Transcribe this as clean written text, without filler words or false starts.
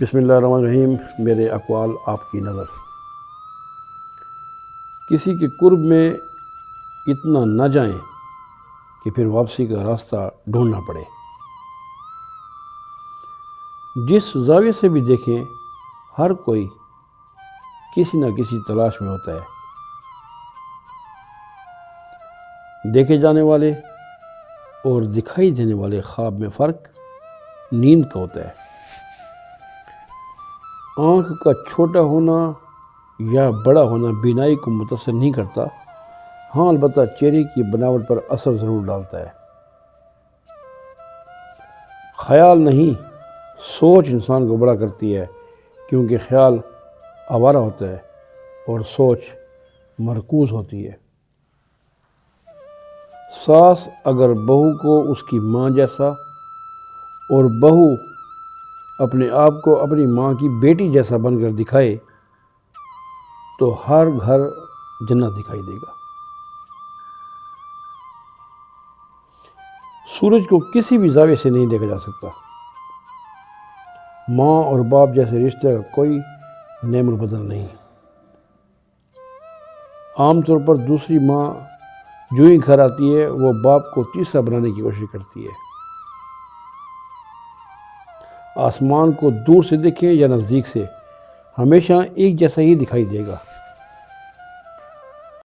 بسم اللہ الرحمن الرحیم۔ میرے اقوال آپ کی نظر۔ کسی کے قرب میں اتنا نہ جائیں کہ پھر واپسی کا راستہ ڈھونڈنا پڑے۔ جس زاویے سے بھی دیکھیں ہر کوئی کسی نہ کسی تلاش میں ہوتا ہے۔ دیکھے جانے والے اور دکھائی دینے والے خواب میں فرق نیند کا ہوتا ہے۔ آنکھ کا چھوٹا ہونا یا بڑا ہونا بینائی کو متاثر نہیں کرتا، ہاں البتہ چہرے کی بناوٹ پر اثر ضرور ڈالتا ہے۔ خیال نہیں، سوچ انسان کو بڑا کرتی ہے، کیونکہ خیال آوارہ ہوتا ہے اور سوچ مرکوز ہوتی ہے۔ ساس اگر بہو کو اس کی ماں جیسا اور بہو اپنے آپ کو اپنی ماں کی بیٹی جیسا بن کر دکھائے تو ہر گھر جنت دکھائی دے گا۔ سورج کو کسی بھی زاویے سے نہیں دیکھا جا سکتا۔ ماں اور باپ جیسے رشتے کا کوئی نعم البدل نہیں۔ عام طور پر دوسری ماں جو ہی گھر آتی ہے وہ باپ کو تیسرا بنانے کی کوشش کرتی ہے۔ آسمان کو دور سے دیکھیں یا نزدیک سے، ہمیشہ ایک جیسا ہی دکھائی دے گا۔